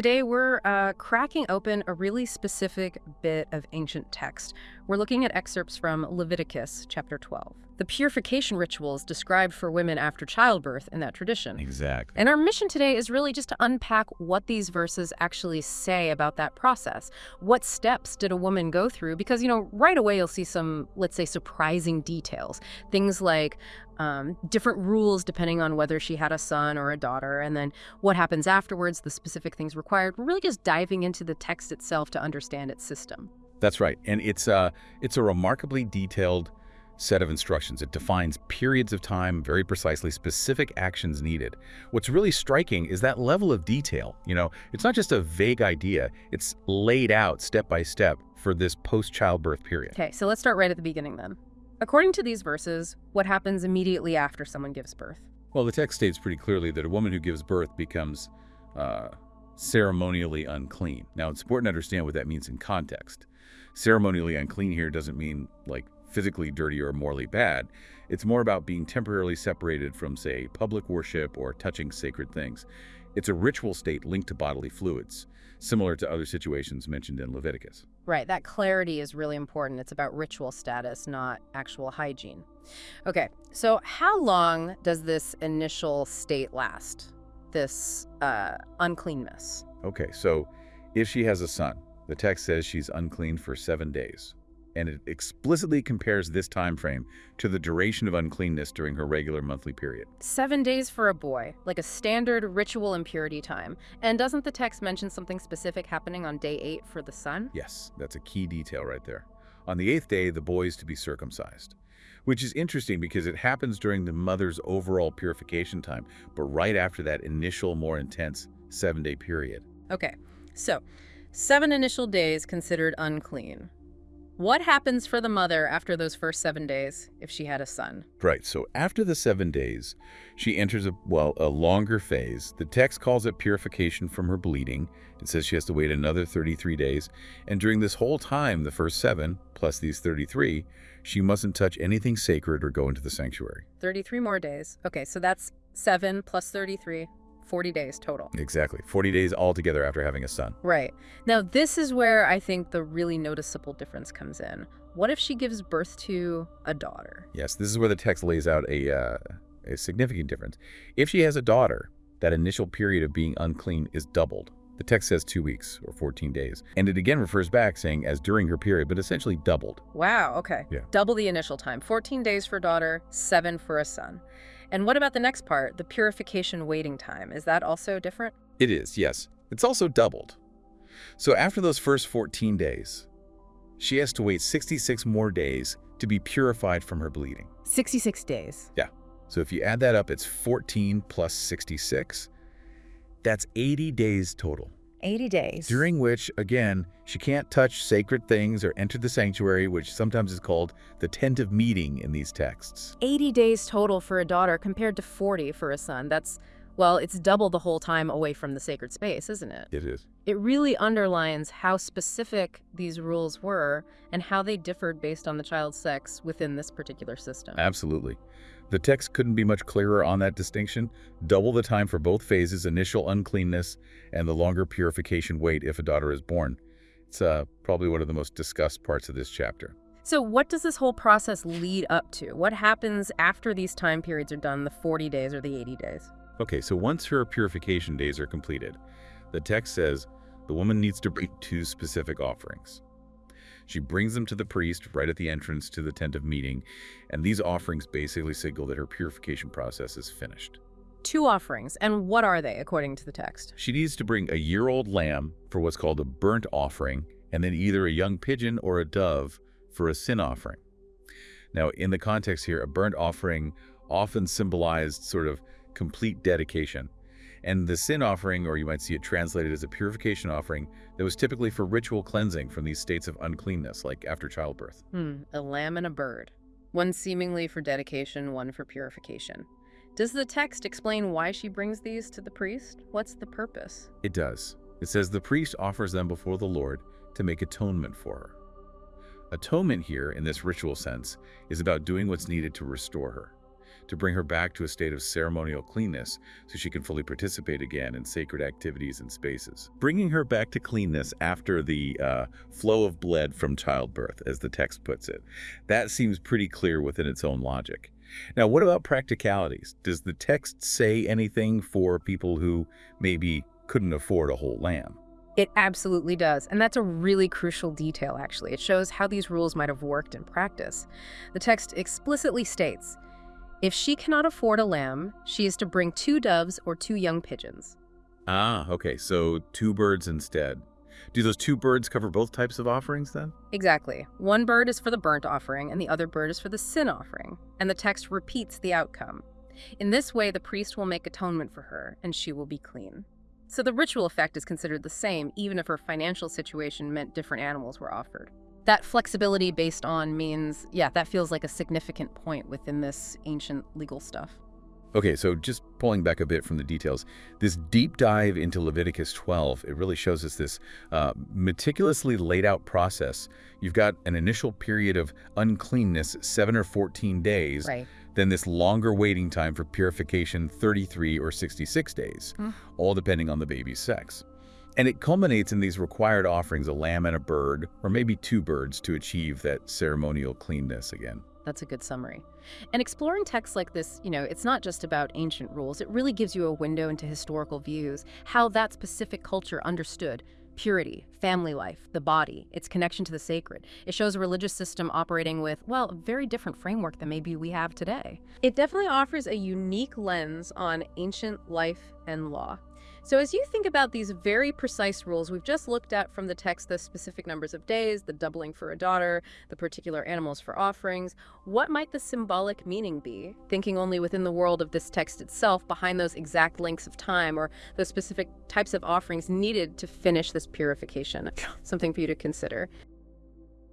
Today we're cracking open a really specific bit of ancient text. We're looking at excerpts from Leviticus chapter 12. The purification rituals described for women after childbirth in that tradition. Exactly. And our mission today is really just to unpack what these verses actually say about that process. What steps did a woman go through? Because, right away you'll see some, let's say, surprising details. Things like different rules depending on whether she had a son or a daughter, and then what happens afterwards, the specific things required. We're really just diving into the text itself to understand its system. That's right. And it's a remarkably detailed set of instructions. It defines periods of time, very precisely, specific actions needed. What's really striking is that level of detail. It's not just a vague idea. It's laid out step by step for this post-childbirth period. Okay, so let's start right at the beginning then. According to these verses, what happens immediately after someone gives birth? Well, the text states pretty clearly that a woman who gives birth becomes ceremonially unclean. Now, it's important to understand what that means in context. Ceremonially unclean here doesn't mean like physically dirty or morally bad. It's more about being temporarily separated from, say, public worship or touching sacred things. It's a ritual state linked to bodily fluids, similar to other situations mentioned in Leviticus. Right, that clarity is really important. It's about ritual status, not actual hygiene. Okay, so how long does this initial state last, this uncleanness? Okay, so if she has a son, the text says she's unclean for 7 days. And it explicitly compares this time frame to the duration of uncleanness during her regular monthly period. 7 days for a boy, like a standard ritual impurity time. And doesn't the text mention something specific happening on day 8 for the son? Yes, that's a key detail right there. On the 8th day, the boy is to be circumcised, which is interesting because it happens during the mother's overall purification time, but right after that initial, more intense 7-day period. Okay, so 7 initial days considered unclean. What happens for the mother after those first 7 days if she had a son? Right, so after the 7 days, she enters a longer phase. The text calls it purification from her bleeding. It says she has to wait another 33 days. And during this whole time, the first 7, plus these 33, she mustn't touch anything sacred or go into the sanctuary. 33 more days. Okay, so that's 7 plus 33. 40 days total. Exactly. 40 days altogether after having a son. Right. Now, this is where I think the really noticeable difference comes in. What if she gives birth to a daughter? Yes, this is where the text lays out a significant difference. If she has a daughter, that initial period of being unclean is doubled. The text says 2 weeks or 14 days. And it again refers back saying as during her period, but essentially doubled. Wow, okay. Yeah. Double the initial time. 14 days for a daughter, 7 for a son. And what about the next part, the purification waiting time? Is that also different? It is, yes. It's also doubled. So after those first 14 days, she has to wait 66 more days to be purified from her bleeding. 66 days. Yeah. So if you add that up, it's 14 plus 66. That's 80 days total. 80 days. During which, again, she can't touch sacred things or enter the sanctuary, which sometimes is called the tent of meeting in these texts. 80 days total for a daughter compared to 40 for a son. It's double the whole time away from the sacred space, isn't it? It is. It really underlines how specific these rules were and how they differed based on the child's sex within this particular system. Absolutely. The text couldn't be much clearer on that distinction. Double the time for both phases, initial uncleanness and the longer purification wait if a daughter is born. It's probably one of the most discussed parts of this chapter. So what does this whole process lead up to? What happens after these time periods are done, the 40 days or the 80 days? Okay, so once her purification days are completed, the text says the woman needs to bring 2 specific offerings. She brings them to the priest right at the entrance to the tent of meeting, and these offerings basically signal that her purification process is finished. 2 offerings, and what are they according to the text? She needs to bring a year-old lamb for what's called a burnt offering, and then either a young pigeon or a dove for a sin offering. Now, in the context here, a burnt offering often symbolized sort of complete dedication. And the sin offering, or you might see it translated as a purification offering, that was typically for ritual cleansing from these states of uncleanness, like after childbirth. A lamb and a bird. One seemingly for dedication, one for purification. Does the text explain why she brings these to the priest? What's the purpose? It does. It says the priest offers them before the Lord to make atonement for her. Atonement here, in this ritual sense, is about doing what's needed to restore her, to bring her back to a state of ceremonial cleanness so she can fully participate again in sacred activities and spaces. Bringing her back to cleanness after the flow of blood from childbirth, as the text puts it. That seems pretty clear within its own logic. Now, what about practicalities? Does the text say anything for people who maybe couldn't afford a whole lamb? It absolutely does, and that's a really crucial detail, actually. It shows how these rules might have worked in practice. The text explicitly states, if she cannot afford a lamb, she is to bring 2 doves or 2 young pigeons. Ah, okay, so 2 birds instead. Do those 2 birds cover both types of offerings then? Exactly. One bird is for the burnt offering, and the other bird is for the sin offering, and the text repeats the outcome. In this way, the priest will make atonement for her, and she will be clean. So the ritual effect is considered the same, even if her financial situation meant different animals were offered. That flexibility based on means, that feels like a significant point within this ancient legal stuff. Okay, so just pulling back a bit from the details, this deep dive into Leviticus 12, it really shows us this meticulously laid out process. You've got an initial period of uncleanness, 7 or 14 days. Right. Then this longer waiting time for purification, 33 or 66 days, all depending on the baby's sex. And it culminates in these required offerings, a lamb and a bird, or maybe 2 birds to achieve that ceremonial cleanness again. That's a good summary. And exploring texts like this, it's not just about ancient rules. It really gives you a window into historical views, how that specific culture understood purity, family life, the body, its connection to the sacred. It shows a religious system operating with, a very different framework than maybe we have today. It definitely offers a unique lens on ancient life and law. So as you think about these very precise rules, we've just looked at from the text the specific numbers of days, the doubling for a daughter, the particular animals for offerings. What might the symbolic meaning be? Thinking only within the world of this text itself, behind those exact lengths of time or those specific types of offerings needed to finish this purification. Something for you to consider.